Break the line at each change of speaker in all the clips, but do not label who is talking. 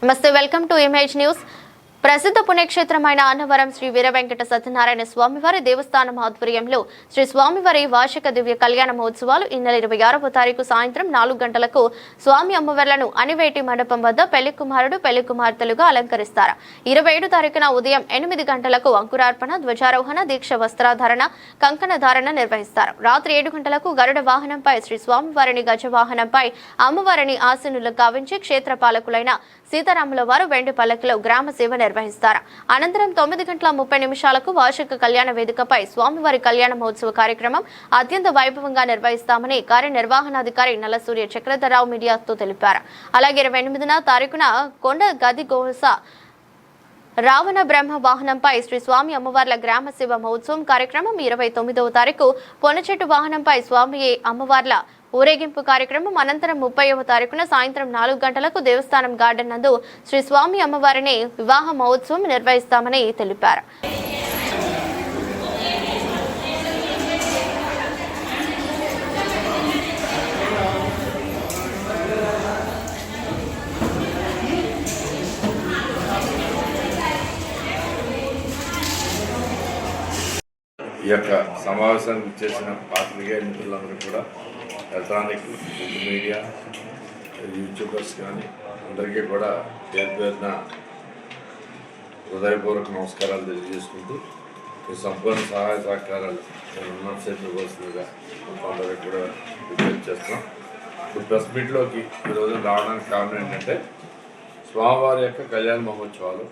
నమస్తే, welcome to image news. ప్రసిద్ధ పుణ్యక్షేత్రమైన అన్నవరం శ్రీ వీర వెంకట సత్యనారాయణ స్వామివారి దేవస్థానం ఆధ్వర్యంలో శ్రీ స్వామివారి వార్షిక దివ్య కళ్యాణ మహోత్సవాలు ఈ నెల 26వ తారీఖు సాయంత్రం 4 గంటలకు స్వామి అమ్మవార్లను అనివేటి మండపం వద్ద పెళ్లి కుమారుడు పెళ్లి కుమార్తెలుగా అలంకరిస్తారు. 27 తారీఖున ఉదయం 8 గంటలకు అంకురార్పణ, ధ్వజారోహణ, దీక్ష వస్త్రాధారణ, కంకణ ధారణ నిర్వహిస్తారు. రాత్రి 7 గంటలకు గరుడ వాహనంపై శ్రీ స్వామివారిని, గజవాహనంపై అమ్మవారిని ఆసీనులకు గావించి క్షేత్రపాలకులైన సీతారాముల వారు వెండి పల్లకిలో గ్రామ సేవ నిర్వహిస్తారు. అనంతరం 9:30 వార్షిక కళ్యాణ వేదికపై స్వామివారి కళ్యాణ మహోత్సవ కార్యక్రమం అత్యంత వైభవంగా నిర్వహిస్తామని కార్యనిర్వహణాధికారి నల్లసూర్య చక్రధరరావు మీడియాతో తెలిపారు. అలాగే 28వ తారీఖున కొండ గది గోస రావణ బ్రహ్మ వాహనంపై శ్రీ స్వామి అమ్మవార్ల గ్రామ సేవ మహోత్సవం కార్యక్రమం, 29వ తారీఖు పొన్నచెట్టు వాహనంపై స్వామి అమ్మవార్ల ఊరేగింపు కార్యక్రమం, అనంతరం 30వ తారీఖున సాయంత్రం 4 గంటలకు దేవస్థానం గార్డెన్ నందు శ్రీ స్వామి అమ్మవారిని వివాహ మహోత్సవం నిర్వహిస్తామని తెలిపారు.
ఈ యొక్క సమావేశానికి చేసిన పాత్రికేయ మిత్రులందరూ కూడా, ఎలక్ట్రానిక్ మీడియా యూట్యూబర్స్ కానీ అందరికీ కూడా పేరున హృదయపూర్వక నమస్కారాలు తెలియజేసుకుంటూ ఈ సంపూర్ణ సహాయ సహకారాలు ఉన్నసేపు ఇవ్వాల్సిందిగా అందరికీ కూడా విజ్ఞప్తి చేస్తున్నాం. ఇప్పుడు ప్రెస్ మీట్లోకి ఈరోజు రావడానికి కారణం ఏంటంటే, స్వామివారి యొక్క కళ్యాణ మహోత్సవాలు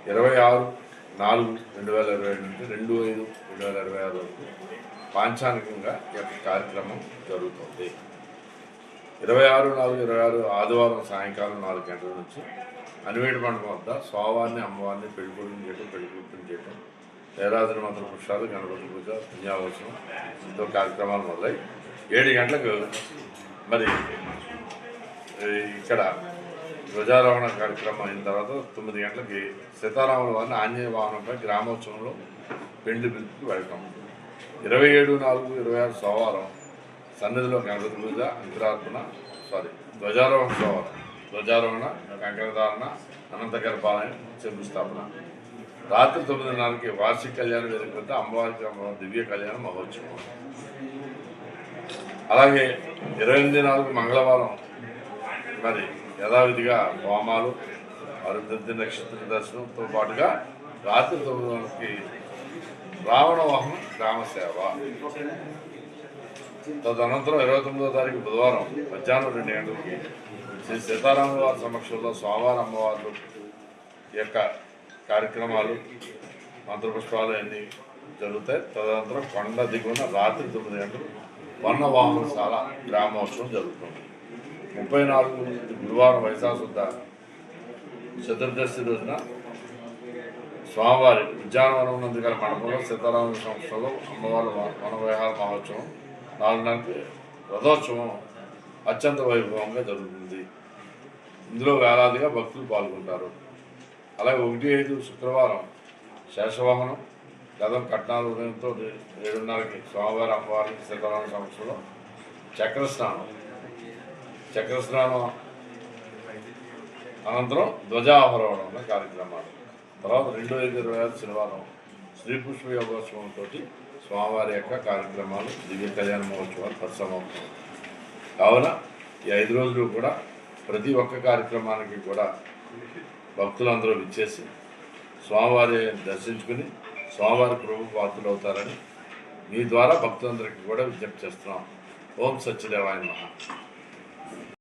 26/4/2022 నుండి 2/5/2026 వరకు పాంచానికంగా ఈ యొక్క కార్యక్రమం జరుగుతుంది. 26/4/26 ఆదివారం సాయంకాలం 4 గంటల నుంచి అనివేటి మండపం వద్ద స్వామివారిని, అమ్మవారిని పెళ్లికొడుకుని చేయటం, పెళ్లికూతుని చేయటం, నేరాజన మంత్ర పుష్పాలు, గణపతి పూజ, పుణ్యావసరం ఎంతో కార్యక్రమాలు మొదలై 7 గంటలకు మరి ఇక్కడ ధ్వజారోహణ కార్యక్రమం అయిన తర్వాత 9 గంటలకి సీతారాముల వారిని ఆంజనేయ వాహనంపై గ్రామోత్సవంలో పెండ్లి పిలుపుకి వెళ్ళటం. 27/4/26 సోమవారం సన్నిధిలో గణపతి పూజ, అంకురార్పణ ధ్వజారోహణ, కంకణధారణ, అనంత గర్భాలయం, శంకుస్థాపన. రాత్రి 9:30కి వార్షిక కళ్యాణ వేదిక వద్ద అమ్మవారికి దివ్య కళ్యాణ మహోత్సవం. అలాగే 28/4 మంగళవారం మరి యథావిధిగా హోమాలు, అరుంధతి నక్షత్ర దర్శనంతో పాటుగా రాత్రి 9 రావణ వాహనం గ్రామ సేవ. తదనంతరం 29వ తారీఖు బుధవారం మధ్యాహ్నం 2 గంటలకి శ్రీ సీతారాముల వారి సమక్షంలో స్వామివారి అమ్మవార్లు యొక్క కార్యక్రమాలు, మంత్రపుష్పాలు అన్నీ జరుగుతాయి. తదనంతరం కొండ దిగువన రాత్రి 9 గంటలు వన్న వాహనశాల గ్రామోత్సవం జరుగుతుంది. 34 గురువారం వైశాఖ శుద్ధ చతుర్దశి రోజున స్వామివారి ఉద్యానవనం నందు గల మండపంలో సీతారాముల సంస్థలో అమ్మవారి వనవిహార మహోత్సవం 4 రథోత్సవం అత్యంత వైభవంగా జరుగుతుంది. ఇందులో వేలాదిగా భక్తులు పాల్గొంటారు. అలాగే 1/5 శుక్రవారం శేషవాహనం, గతం కట్నాల ఉదయంతో 7:30కి స్వామివారి అమ్మవారి సీతారాముల సంస్థలో చక్రస్నానం అనంతరం ధ్వజావరోహణ కార్యక్రమాలు. తర్వాత 2/5/26 శనివారం శ్రీ పుష్ప యోగోత్సవంతో స్వామివారి యొక్క కార్యక్రమాలు, దివ్య కళ్యాణ మహోత్సవాలు పరిసమాప్తం. కావున ఈ 5 రోజులు కూడా ప్రతి ఒక్క కార్యక్రమానికి కూడా భక్తులందరూ విచ్చేసి స్వామివారి దర్శించుకుని స్వామివారి ప్రభు పాత్రలు అవుతారని మీ ద్వారా భక్తులందరికీ కూడా విజ్ఞప్తి చేస్తున్నాం. ఓం సత్యదేవాయ నమః.